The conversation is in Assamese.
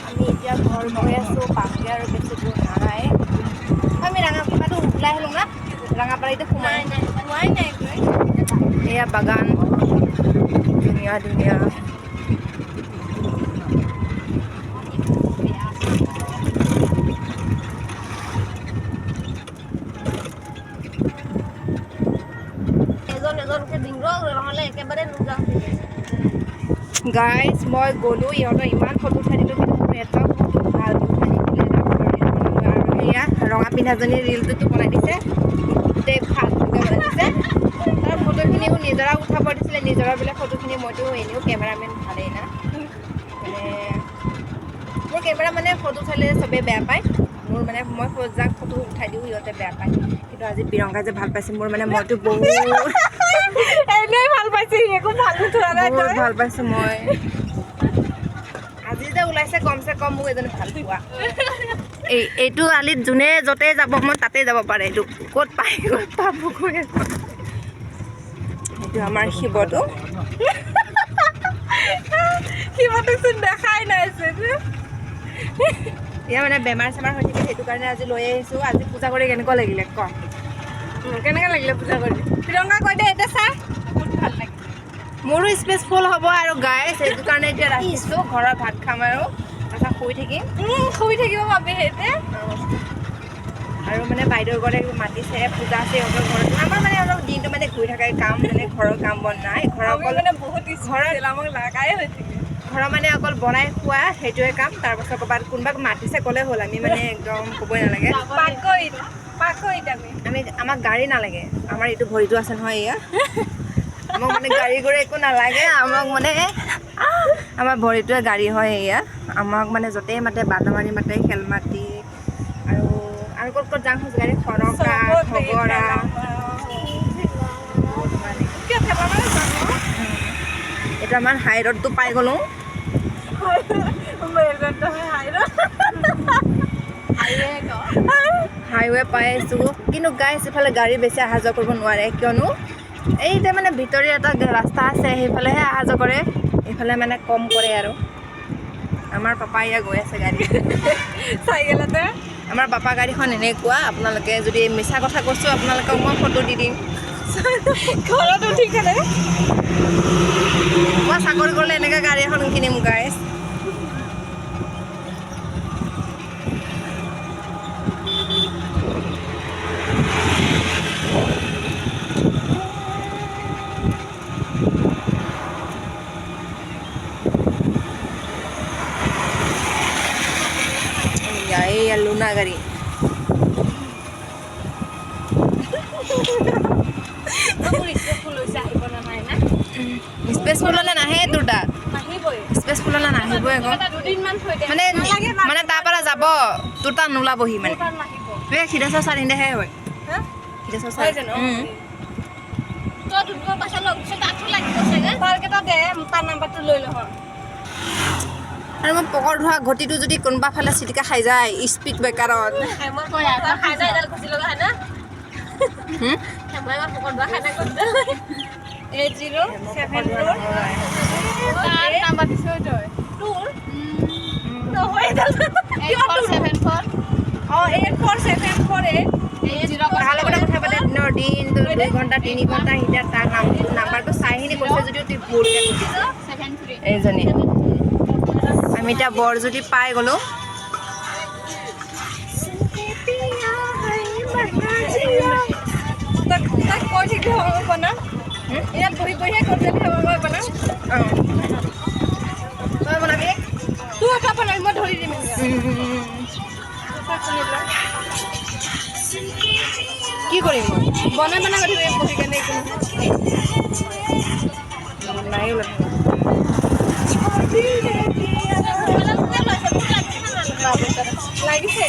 আমি এতিয়া ঘৰ গৈ আছোঁ পামগে আৰু বেছি দূৰ নাই আমি ৰাঙাপাৰাটো ওলাই আহিলোঁ না ৰাঙাপাৰাতে সোমাই নাই এয়া বাগান ধুনীয়া ধুনীয়া গাইজ মই গ'লোঁ ইহঁতৰ ইমান ফটো উঠাই দিলোঁ কিন্তু মোৰ এটাও ফটো ভাল উঠাই নিদিলে আৰু সেয়া ৰঙা পিন্ধাজনী ৰিলটোতো বনাই দিছে গোটেই ভালকৈ বনাই দিছে তাৰ ফটোখিনিও নিজৰা উঠাব দিছিলে নিজৰা বোলে ফটোখিনি মইতো এনেও কেমেৰামেন ভালেই না মানে মোৰ কেমেৰা মানে ফটো উঠালে চবেই বেয়া পায় মোৰ মানে মই যাক ফটো উঠাই দিওঁ সিহঁতে বেয়া পায় কিন্তু আজি প্ৰিয়ংকা যে ভাল পাইছে মোৰ মানে মইতো বহুত এনেই ভাল পাইছে একো ভাল উঠোৱা নাই বহুত ভাল পাইছোঁ মই আজি যে ওলাইছে কমচে কম মোক এজনী ভাল পোৱা এইটো আলিত যোনে য'তে যাব মই তাতে যাব পাৰে এইটো ক'ত পায় ক'ত পাব গৈ এইটো আমাৰ শিৱটো শিৱটোচোন দেখাই নাইচোন এতিয়া মানে বেমাৰ চেমাৰ হৈ থাকে সেইটো কাৰণে আজি লৈ আহিছোঁ আজি পূজা কৰি কেনেকুৱা লাগিলে ক কেনেকৈ লাগিলে পূজা কৰি প্ৰিয়ংকা কৈ দে এতিয়া চা বহুত ভাল লাগে মোৰো স্পেচফুল হ'ব আৰু গাইজ সেইটো কাৰণে এতিয়া ৰাখিছোঁ ঘৰত ভাত খাম আৰু তাৰপিছত শুই থাকিব ভাবি সেইতে আৰু মানে বাইদেউৰ ঘৰে মাতিছে পূজা আছে সিহঁতৰ ঘৰত আমাৰ মানে অলপ দিনটো মানে ঘূৰি থাকে কাম মানে ঘৰৰ কাম বন নাই ঘৰৰ অকল মানে বহুত ঘৰত আমাক লাগাই হৈ থাকে ঘৰৰ মানে অকল বনাই খোৱা সেইটোৱে কাম তাৰপাছত ক'ৰবাত কোনোবাক মাতিছে ক'লে হ'ল আমি মানে একদম ক'বই নালাগে আমি আমাক গাড়ী নালাগে আমাৰ এইটো ভৰিটো আছে নহয় এয়া আমাক মানে গাড়ী গড়ী একো নালাগে আমাক মানে আমাৰ ভৰিটোৱে গাড়ী হয় এয়া আমাক মানে য'তেই মাতে বাদামাৰি মাতে খেলমাটি আৰু ক'ত ক'ত যাওঁ গাড়ী খনকা ভগৰা এইটো আমাৰ হাই ৰোডটো পাই গ'লোঁ হাইৱে পাই আছোঁ কিন্তু গাইজ ইফালে গাড়ী বেছি অহা যোৱা কৰিব নোৱাৰে কিয়নো এইতে মানে ভিতৰীয়া এটা ৰাস্তা আছে সেইফালেহে অহা যোৱা কৰে এইফালে মানে কম কৰে আৰু আমাৰ পাপা এয়া গৈ আছে গাড়ী চাইকেলতে আমাৰ পাপা গাড়ীখন এনেকুৱা আপোনালোকে যদি মিছা কথা কৈছোঁ আপোনালোকক মই ফটো দি দিম ঘৰত উঠি কেনে মই চাকৰি কৰিলে এনেকৈ গাড়ী এখন কিনিম গাইজ এই লুনা গাড়ী স্পেচফুল হ'লে নাহে তোৰ তাত স্পেচফুল হ'লে নাহিবই আকৌ মানে মানে তাৰ পৰা যাব তোৰ তাত নোলাবহি মানে এই সিদ্ধেশ্বৰ ছাৰ ইন্দেহে হয় সিদ্ধেশ্বৰ ছাৰ আৰু মই পকৰ ধোৱা ঘটিটো যদি কোনোবা ফালে চিটিকা খাই যায় স্পীড ব্ৰেকাৰত দিনৰ দিন 2 ঘণ্টা 3 ঘণ্টা এতিয়া তাৰ নাম্বাৰটো চাইখিনি কৈছে যদিও তুই ভুল এইজনী আমি এতিয়া বৰজুতি পাই গ'লোঁ ইয়াত বহি বহিহে তই বনাবি তোৰ এটা বনাবি মই ধৰি দিম কি কৰিম মই বনাই বনাই গৈ থাকিব বহি কেনে নাই লাগিছে